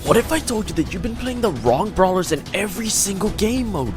What if I told you that you've been playing the wrong brawlers in every single game mode?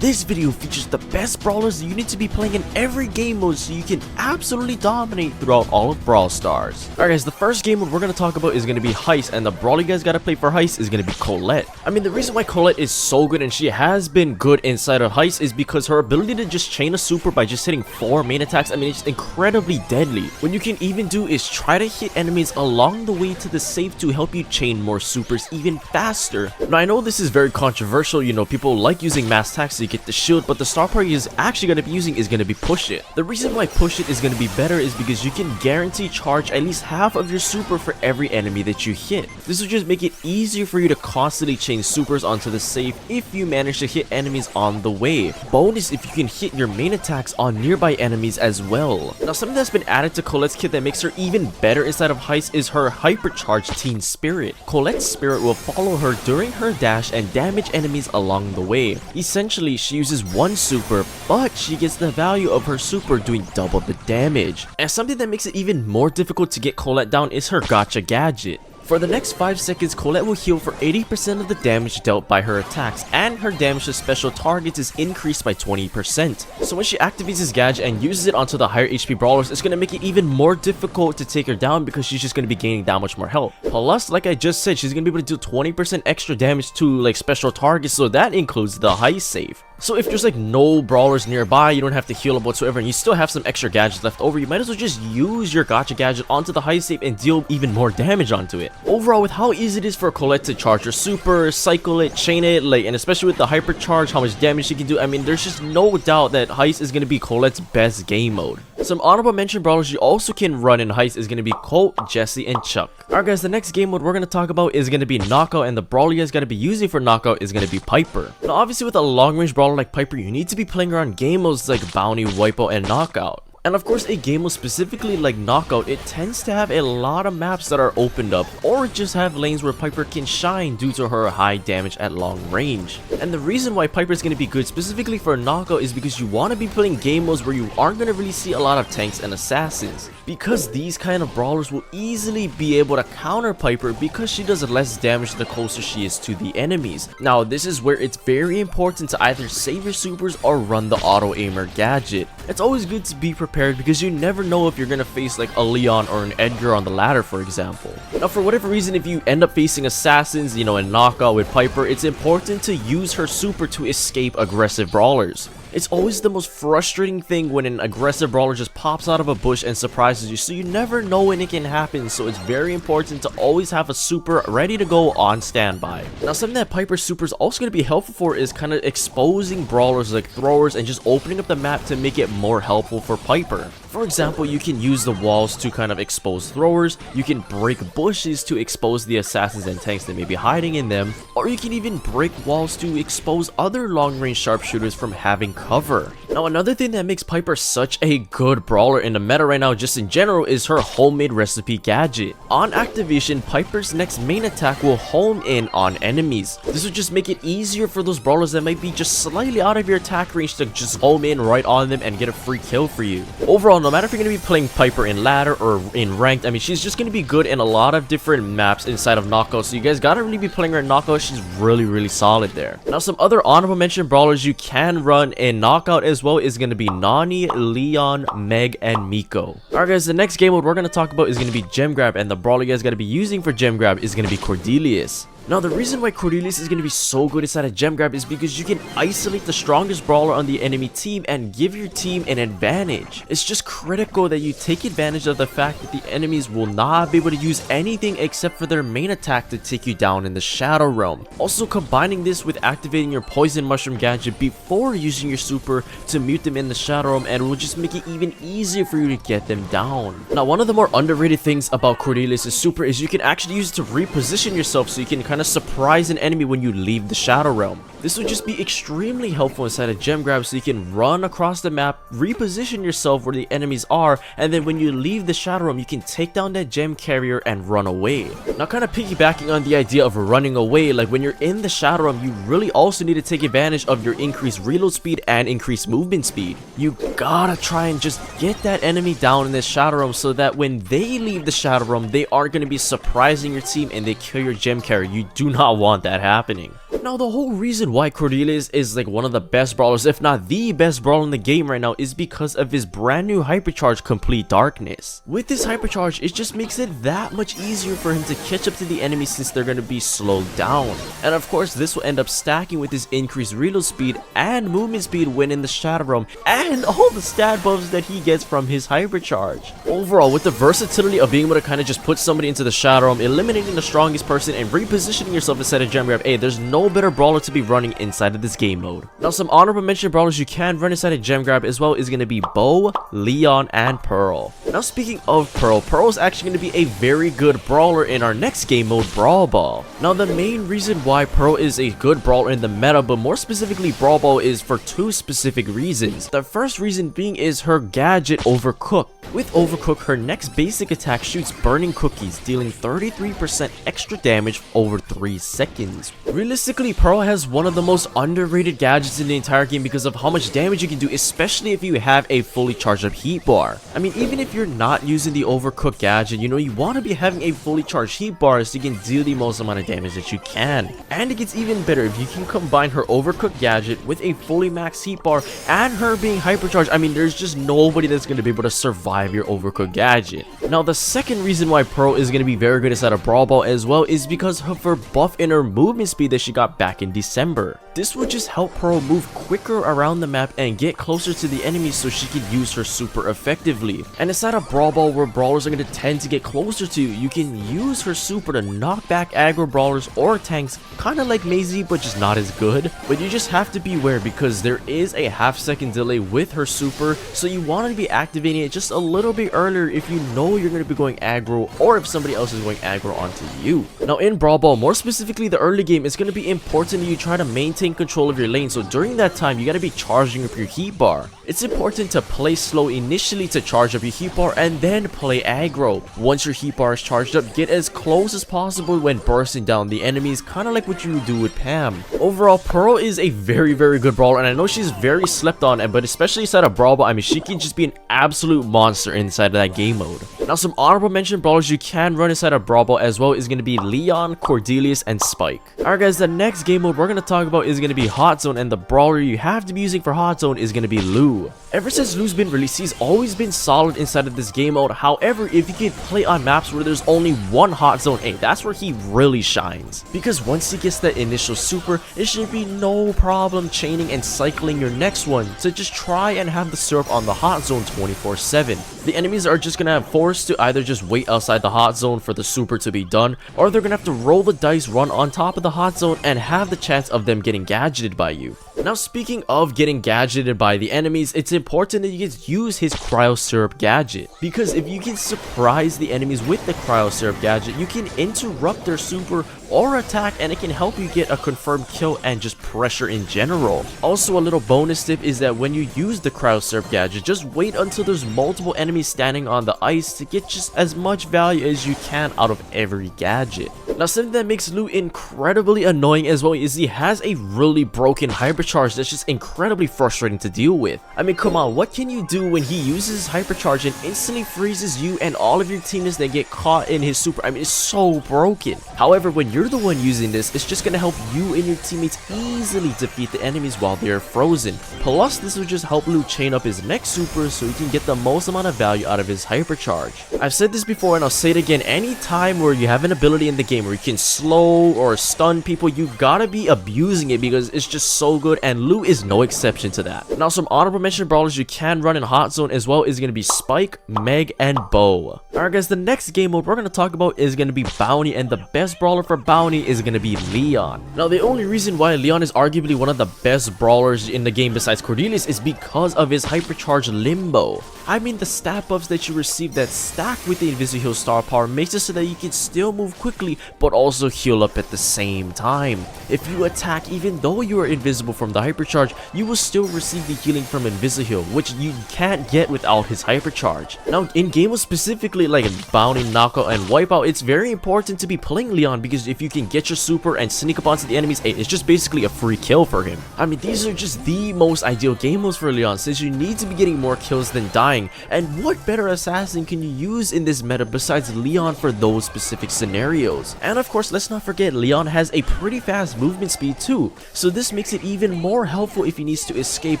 This video features the best brawlers you need to be playing in every game mode so you can absolutely dominate throughout all of Brawl Stars. Alright guys, the first game mode we're going to talk about is going to be Heist, and the brawler you guys got to play for Heist is going to be Colette. I mean, the reason why Colette is so good and she has been good inside of Heist is because her ability to just chain a super by just hitting 4 main attacks, I mean, it's incredibly deadly. What you can even do is try to hit enemies along the way to the safe to help you chain more supers even faster. Now, I know this is very controversial, you know, people like using mass attacks to get the shield, but the star power is actually going to be using is going to be Push It. The reason why Push It is going to be better is because you can guarantee charge at least half of your super for every enemy that you hit. This will just make it easier for you to constantly chain supers onto the safe if you manage to hit enemies on the way. Bonus if you can hit your main attacks on nearby enemies as well. Now, something that's been added to Colette's kit that makes her even better inside of Heist is her hypercharged Teen Spirit. Colette's spirit will follow her during her dash and damage enemies along the way. Essentially, she uses one super, but she gets the value of her super doing double the damage. And something that makes it even more difficult to get Colette down is her gotcha gadget. For the next 5 seconds, Colette will heal for 80% of the damage dealt by her attacks, and her damage to special targets is increased by 20%. So when she activates this gadget and uses it onto the higher HP brawlers, it's going to make it even more difficult to take her down because she's just going to be gaining that much more health. Plus, like I just said, she's going to be able to do 20% extra damage to like special targets, so that includes the Heist save. So if there's like no brawlers nearby, you don't have to heal up whatsoever, and you still have some extra gadgets left over, you might as well just use your gotcha gadget onto the Heist save and deal even more damage onto it. Overall, with how easy it is for Colette to charge her super, cycle it, chain it, like, and especially with the hypercharge, how much damage she can do, I mean, there's just no doubt that Heist is going to be Colette's best game mode. Some honorable mention brawlers you also can run in Heist is going to be Colt, Jesse, and Chuck. Alright guys, the next game mode we're going to talk about is going to be Knockout, and the brawler you guys got to be using for Knockout is going to be Piper. Now obviously with a long range brawler like Piper, you need to be playing around game modes like Bounty, Wipeout, and Knockout. And of course, a game mode specifically like Knockout, it tends to have a lot of maps that are opened up, or just have lanes where Piper can shine due to her high damage at long range. And the reason why Piper is going to be good specifically for Knockout is because you want to be playing game modes where you aren't going to really see a lot of tanks and assassins, because these kind of brawlers will easily be able to counter Piper because she does less damage the closer she is to the enemies. Now this is where it's very important to either save your supers or run the auto aimer gadget. It's always good to be prepared because you never know if you're gonna face like a Leon or an Edgar on the ladder, for example. Now for whatever reason, if you end up facing assassins, you know, in Knockout with Piper, it's important to use her super to escape aggressive brawlers. It's always the most frustrating thing when an aggressive brawler just pops out of a bush and surprises you, so you never know when it can happen, so it's very important to always have a super ready to go on standby. Now something that Piper's super is also going to be helpful for is kind of exposing brawlers like throwers and just opening up the map to make it more helpful for Piper. For example, you can use the walls to kind of expose throwers, you can break bushes to expose the assassins and tanks that may be hiding in them, or you can even break walls to expose other long-range sharpshooters from having cover. Now another thing that makes Piper such a good brawler in the meta right now just in general is her homemade recipe gadget. On activation, Piper's next main attack will home in on enemies. This will just make it easier for those brawlers that might be just slightly out of your attack range to just home in right on them and get a free kill for you. Overall, no matter if you're going to be playing Piper in ladder or in ranked, I mean, she's just going to be good in a lot of different maps inside of Knockout, so you guys gotta really be playing her in Knockout. She's really solid there. Now some other honorable mention brawlers you can run in Knockout as well is going to be Nani, Leon, Meg, and Miko. Alright guys, the next game mode we're going to talk about is going to be Gem Grab, and the brawler you guys got to be using for Gem Grab is going to be Cordelius. Now the reason why Cordelius is going to be so good inside of Gem Grab is because you can isolate the strongest brawler on the enemy team and give your team an advantage. It's just critical that you take advantage of the fact that the enemies will not be able to use anything except for their main attack to take you down in the Shadow Realm. Also combining this with activating your Poison Mushroom gadget before using your super to mute them in the Shadow Realm, and it will just make it even easier for you to get them down. Now one of the more underrated things about Cordelius' super is you can actually use it to reposition yourself so you can kind of surprise an enemy when you leave the Shadow Realm. This would just be extremely helpful inside a gem grab so you can run across the map, reposition yourself where the enemies are, and then when you leave the shadow realm, you can take down that gem carrier and run away. Now kind of piggybacking on the idea of running away, like when you're in the shadow realm, you really also need to take advantage of your increased reload speed and increased movement speed. You gotta try and just get that enemy down in this shadow realm so that when they leave the shadow realm, they aren't going to be surprising your team and they kill your gem carrier. You do not want that happening. Now the whole reason why Cordelius is like one of the best brawlers, if not the best brawler in the game right now, is because of his brand new hypercharge, Complete Darkness. With this hypercharge, it just makes it that much easier for him to catch up to the enemy since they're going to be slowed down. And of course, this will end up stacking with his increased reload speed and movement speed when in the shadow realm, and all the stat buffs that he gets from his hypercharge. Overall, with the versatility of being able to kind of just put somebody into the shadow realm, eliminating the strongest person, and repositioning yourself inside a gem grab, hey, there's no better brawler to be running inside of this game mode. Now some honorable mention brawlers you can run inside a gem grab as well is going to be Bo, Leon, and Pearl. Now speaking of Pearl, Pearl is actually going to be a very good brawler in our next game mode, Brawl Ball. Now the main reason why Pearl is a good brawler in the meta, but more specifically Brawl Ball, is for two specific reasons. The first reason being is her gadget Overcook. With Overcook, her next basic attack shoots burning cookies, dealing 33% extra damage over 3 seconds. Realistically, Pearl has one of the most underrated gadgets in the entire game because of how much damage you can do, especially if you have a fully charged up heat bar. I mean, even if you're not using the Overcook gadget, you know, you want to be having a fully charged heat bar so you can deal the most amount of damage that you can. And it gets even better if you can combine her Overcook gadget with a fully max heat bar and her being hypercharged. I mean, there's just nobody that's going to be able to survive your Overcook gadget. Now the second reason why Pearl is going to be very good inside of Brawl Ball as well is because of her buff in her movement speed that she got back in December. This would just help Pearl move quicker around the map and get closer to the enemies so she can use her super effectively. And inside of Brawl Ball, where brawlers are going to tend to get closer to you, you can use her super to knock back aggro brawlers or tanks, kind of like Maisie, but just not as good. But you just have to beware because there is a half-second delay with her super, so you want to be activating it just a little bit earlier if you know you're going to be going aggro or if somebody else is going aggro onto you. Now in Brawl Ball, more specifically the early game, it's going to be important that you try to maintain control of your lane, so during that time you got to be charging up your heat bar. It's important to play slow initially to charge up your heat bar and then play aggro. Once your heat bar is charged up, get as close as possible when bursting down the enemies, kind of like what you do with Pam. Overall, Pearl is a very good brawler, and I know she's very slept on, but especially inside of Brawl Ball, I mean, she can just be an absolute monster inside of that game mode. Now some honorable mention brawlers you can run inside of Brawl Ball as well is going to be Leon, Cordelius, and Spike. Alright guys, the next game mode we're going to talk about is going to be Hot Zone, and the brawler you have to be using for Hot Zone is going to be Lou. Ever since Lou's been released, he's always been solid inside of this game mode. However, if you can play on maps where there's only one Hot Zone, hey, that's where he really shines. Because once he gets that initial super, it should be no problem chaining and cycling your next one. So just try and have the syrup on the Hot Zone 24/7. The enemies are just gonna have forced to either just wait outside the Hot Zone for the super to be done, or they're gonna have to roll the dice, run on top of the Hot Zone, and have the chance of them getting gadgeted by you. Now speaking of getting gadgeted by the enemies, it's important that you can use his Cryo Syrup gadget, because if you can surprise the enemies with the Cryo Syrup gadget, you can interrupt their super or attack, and it can help you get a confirmed kill and just pressure in general. Also, a little bonus tip is that when you use the Cryo Syrup gadget, just wait until there's multiple enemies standing on the ice to get just as much value as you can out of every gadget. Now something that makes Lou incredibly annoying as well is he has a really broken hypercharge that's just incredibly frustrating to deal with. I mean, come on, what can you do when he uses his hypercharge and instantly freezes you and all of your teammates that get caught in his super? I mean, it's so broken. However, when you're the one using this, it's just gonna help you and your teammates easily defeat the enemies while they're frozen. Plus, this will just help Lou chain up his next super so he can get the most amount of value out of his hypercharge. I've said this before and I'll say it again, any time where you have an ability in the game where you can slow or stun people, you gotta be abusing it because it's just so good Gamemode, and Lou is no exception to that. Now, some honorable mention brawlers you can run in Hot Zone as well is going to be Spike, Meg, and Bo. Alright guys, the next game mode we're going to talk about is going to be Bounty, and the best brawler for Bounty is going to be Leon. Now, the only reason why Leon is arguably one of the best brawlers in the game besides Cordelius is because of his hypercharge limbo. I mean, the stat buffs that you receive that stack with the Invisi-Heal star power makes it so that you can still move quickly but also heal up at the same time. If you attack even though you are invisible from the hypercharge, you will still receive the healing from Invisi-Heal, which you can't get without his hypercharge. Now, in game mode specifically like Bounty, Knockout, and Wipeout, it's very important to be playing Leon because if you can get your super and sneak up onto the enemies, it's just basically a free kill for him. I mean, these are just the most ideal game modes for Leon since you need to be getting more kills than dying. And what better assassin can you use in this meta besides Leon for those specific scenarios? And of course, let's not forget Leon has a pretty fast movement speed too, so this makes it even more helpful if he needs to escape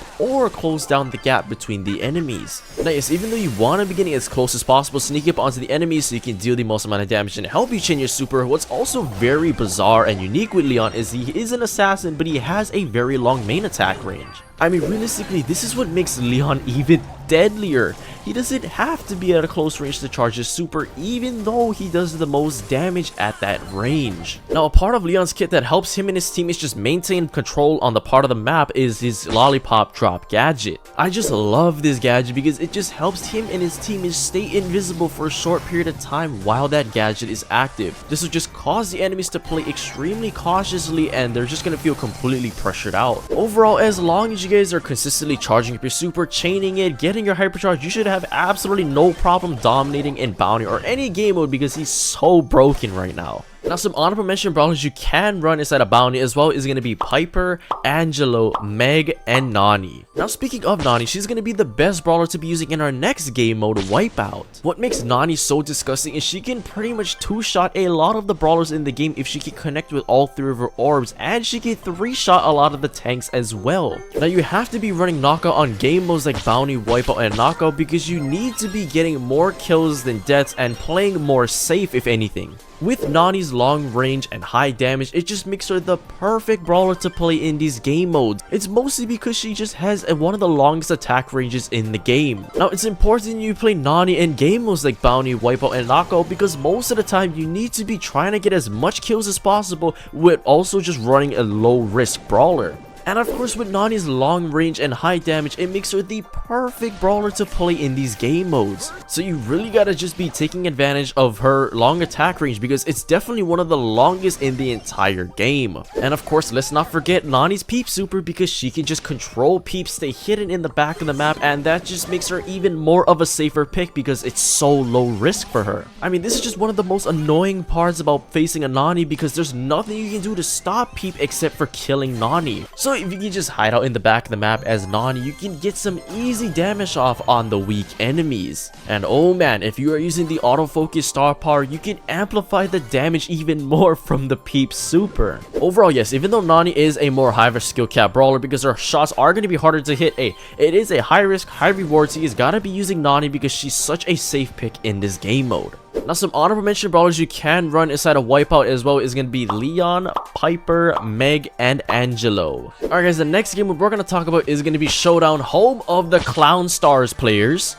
or close down the gap between the enemies. Now yes, even though you want to be getting as close as possible, sneaking up onto the enemies so you can deal the most amount of damage and help you chain your super, what's also very bizarre and unique with Leon is he is an assassin, but he has a very long main attack range. I mean, realistically, this is what makes Leon even deadlier. He doesn't have to be at a close range to charge his super, even though he does the most damage at that range. Now, a part of Leon's kit that helps him and his teammates just maintain control on the part of the map is his lollipop drop gadget. I just love this gadget because it just helps him and his teammates stay invisible for a short period of time while that gadget is active. This will just cause the enemies to play extremely cautiously and they're just gonna feel completely pressured out. Overall, as long as you guys are consistently charging up your super, chaining it, getting your hypercharge, you should have absolutely no problem dominating in Bounty or any game mode because he's so broken right now. Now, some honorable mention brawlers you can run inside of Bounty as well is going to be Piper, Angelo, Meg, and Nani. Now, speaking of Nani, she's going to be the best brawler to be using in our next game mode, Wipeout. What makes Nani so disgusting is she can pretty much two-shot a lot of the brawlers in the game if she can connect with all three of her orbs, and she can three-shot a lot of the tanks as well. Now, you have to be running Knockout on game modes like Bounty, Wipeout, and Knockout because you need to be getting more kills than deaths and playing more safe if anything. With Nani's long range and high damage, it just makes her the perfect brawler to play in these game modes. It's mostly because she just has one of the longest attack ranges in the game. Now, it's important you play Nani in game modes like Bounty, Wipeout, and Knockout because most of the time you need to be trying to get as much kills as possible with also just running a low risk brawler. And of course, with Nani's long range and high damage, it makes her the perfect brawler to play in these game modes. So you really gotta just be taking advantage of her long attack range because it's definitely one of the longest in the entire game. And of course, let's not forget Nani's peep super because she can just control peeps stay hidden in the back of the map, and that just makes her even more of a safer pick because it's so low risk for her. I mean, this is just one of the most annoying parts about facing a Nani because there's nothing you can do to stop peep except for killing Nani. So if you can just hide out in the back of the map as Nani, you can get some easy damage off on the weak enemies. And oh man, if you are using the autofocus star power, you can amplify the damage even more from the peep super. Overall, yes, even though Nani is a more high risk skill cap brawler because her shots are going to be harder to hit, it is a high risk, high reward, so he's gotta be using Nani because she's such a safe pick in this game mode. Now, some honorable mention brawlers you can run inside of Wipeout as well is going to be Leon, Piper, Meg, and Angelo. Alright guys, the next game we're going to talk about is going to be Showdown, home of the Clown Stars players.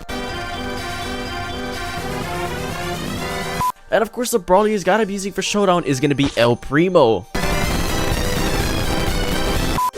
And of course, the brawler he's got to be using for Showdown is going to be El Primo.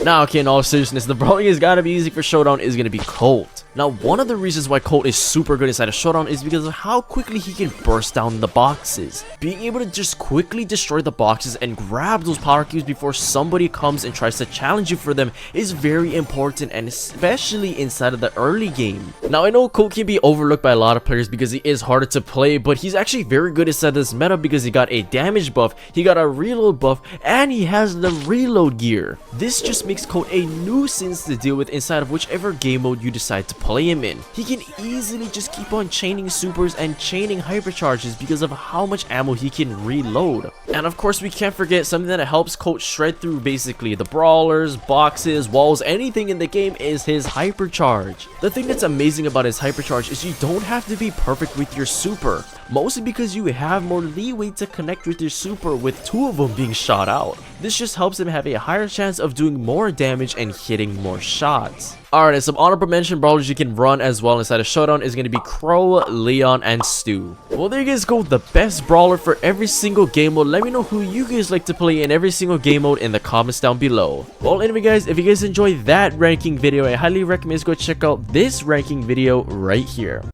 Now, okay, in all seriousness, the brawler he's got to be using for Showdown is going to be Colt. Now, one of the reasons why Colt is super good inside of Showdown is because of how quickly he can burst down the boxes. Being able to just quickly destroy the boxes and grab those power cubes before somebody comes and tries to challenge you for them is very important, and especially inside of the early game. Now, I know Colt can be overlooked by a lot of players because he is harder to play, but he's actually very good inside this meta because he got a damage buff, he got a reload buff, and he has the reload gear. This just makes Colt a nuisance to deal with inside of whichever game mode you decide to play him in. He can easily just keep on chaining supers and chaining hypercharges because of how much ammo he can reload. And of course, we can't forget something that helps Colt shred through basically the brawlers, boxes, walls, anything in the game is his hypercharge. The thing that's amazing about his hypercharge is you don't have to be perfect with your super. mostly because you have more leeway to connect with your super with 2 of them being shot out. This just helps him have a higher chance of doing more damage and hitting more shots. Alright, and some honorable mention brawlers you can run as well inside of Showdown is going to be Crow, Leon, and Stu. Well, there you guys go, the best brawler for every single game mode. Let me know who you guys like to play in every single game mode in the comments down below. Well, anyway guys, if you guys enjoyed that ranking video, I highly recommend you go check out this ranking video right here.